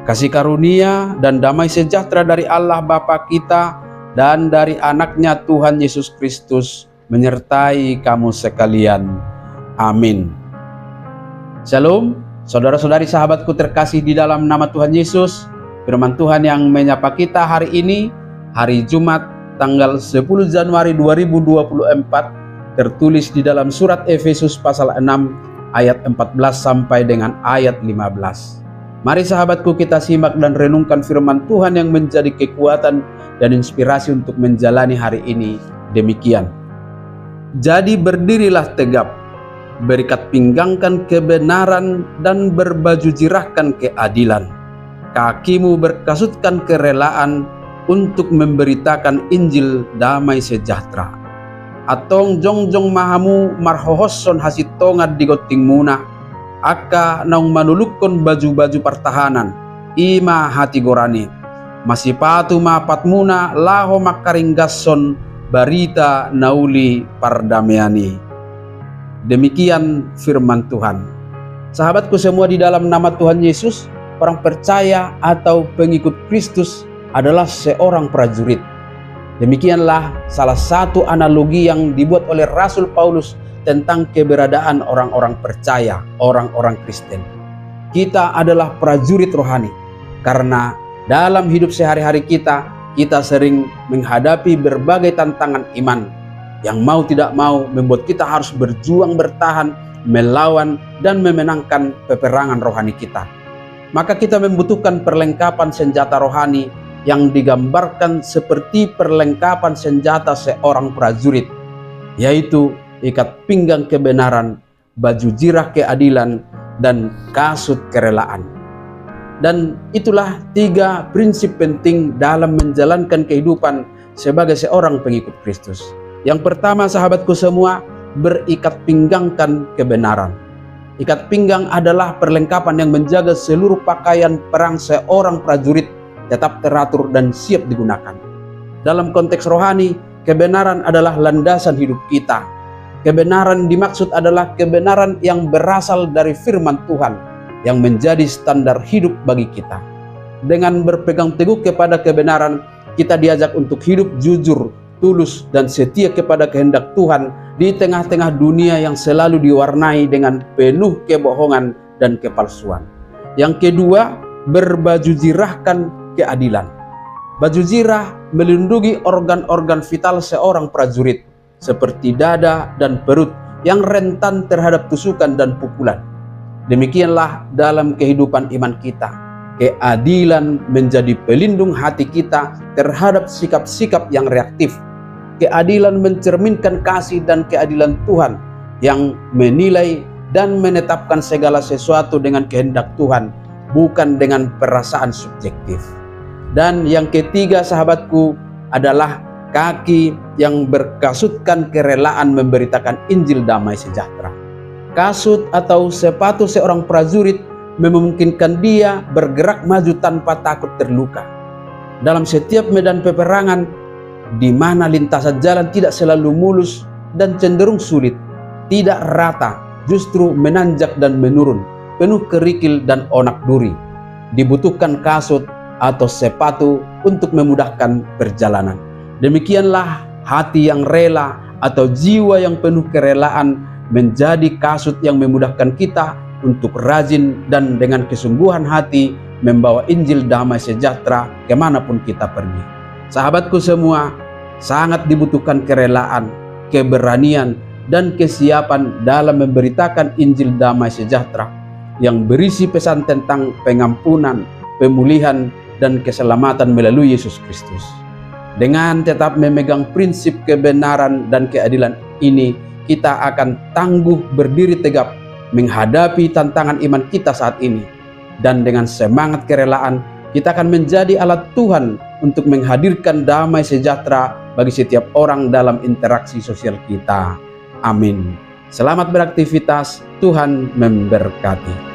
Kasih karunia dan damai sejahtera dari Allah Bapa kita dan dari anaknya Tuhan Yesus Kristus menyertai kamu sekalian. Amin. Shalom, saudara-saudari sahabatku terkasih di dalam nama Tuhan Yesus. Firman Tuhan yang menyapa kita hari ini, hari Jumat tanggal 10 Januari 2024, tertulis di dalam surat Efesus pasal 6 ayat 14 sampai dengan ayat 15. Mari sahabatku, kita simak dan renungkan firman Tuhan yang menjadi kekuatan dan inspirasi untuk menjalani hari ini. Demikian. Jadi berdirilah tegap, berikat pinggangkan kebenaran dan berbaju jirahkan keadilan. Kakimu berkasutkan kerelaan untuk memberitakan Injil damai sejahtera. Atong jongjong mahamu marhohosson hasitongad digoting muna. Aka naung manulukon baju-baju pertahanan, ima hati gorani. Masipatu mapat muna laho makaringgasson barita nauli pardamaiani. Demikian firman Tuhan. Sahabatku semua, di dalam nama Tuhan Yesus, orang percaya atau pengikut Kristus adalah seorang prajurit. Demikianlah salah satu analogi yang dibuat oleh Rasul Paulus tentang keberadaan orang-orang percaya, orang-orang Kristen. Kita adalah prajurit rohani, karena dalam hidup sehari-hari kita sering menghadapi berbagai tantangan iman yang mau tidak mau membuat kita harus berjuang, bertahan, melawan, dan memenangkan peperangan rohani kita. Maka kita membutuhkan perlengkapan senjata rohani yang digambarkan seperti perlengkapan senjata seorang prajurit, yaitu ikat pinggang kebenaran, baju jirah keadilan, dan kasut kerelaan. Dan itulah 3 prinsip penting dalam menjalankan kehidupan sebagai seorang pengikut Kristus. Yang pertama, sahabatku semua, berikat pinggangkan kebenaran. Ikat pinggang adalah perlengkapan yang menjaga seluruh pakaian perang seorang prajurit tetap teratur dan siap digunakan. Dalam konteks rohani, kebenaran adalah landasan hidup kita. Kebenaran dimaksud adalah kebenaran yang berasal dari firman Tuhan yang menjadi standar hidup bagi kita. Dengan berpegang teguh kepada kebenaran, kita diajak untuk hidup jujur, tulus, dan setia kepada kehendak Tuhan di tengah-tengah dunia yang selalu diwarnai dengan penuh kebohongan dan kepalsuan. Yang kedua, berbaju jirahkan keadilan. Baju jirah melindungi organ-organ vital seorang prajurit, seperti dada dan perut yang rentan terhadap tusukan dan pukulan. Demikianlah dalam kehidupan iman kita, keadilan menjadi pelindung hati kita terhadap sikap-sikap yang reaktif. Keadilan mencerminkan kasih dan keadilan Tuhan yang menilai dan menetapkan segala sesuatu dengan kehendak Tuhan, bukan dengan perasaan subjektif. Dan yang ketiga, sahabatku, adalah kaki yang berkasutkan kerelaan memberitakan Injil damai sejahtera. Kasut atau sepatu seorang prajurit memungkinkan dia bergerak maju tanpa takut terluka. Dalam setiap medan peperangan, di mana lintasan jalan tidak selalu mulus dan cenderung sulit, tidak rata, justru menanjak dan menurun, penuh kerikil dan onak duri, dibutuhkan kasut atau sepatu untuk memudahkan perjalanan. Demikianlah hati yang rela atau jiwa yang penuh kerelaan menjadi kasut yang memudahkan kita untuk rajin dan dengan kesungguhan hati membawa Injil damai sejahtera kemanapun kita pergi. Sahabatku semua, sangat dibutuhkan kerelaan, keberanian, dan kesiapan dalam memberitakan Injil damai sejahtera yang berisi pesan tentang pengampunan, pemulihan, dan keselamatan melalui Yesus Kristus. Dengan tetap memegang prinsip kebenaran dan keadilan ini, kita akan tangguh berdiri tegap menghadapi tantangan iman kita saat ini. Dan dengan semangat kerelaan, kita akan menjadi alat Tuhan untuk menghadirkan damai sejahtera bagi setiap orang dalam interaksi sosial kita. Amin. Selamat beraktivitas, Tuhan memberkati.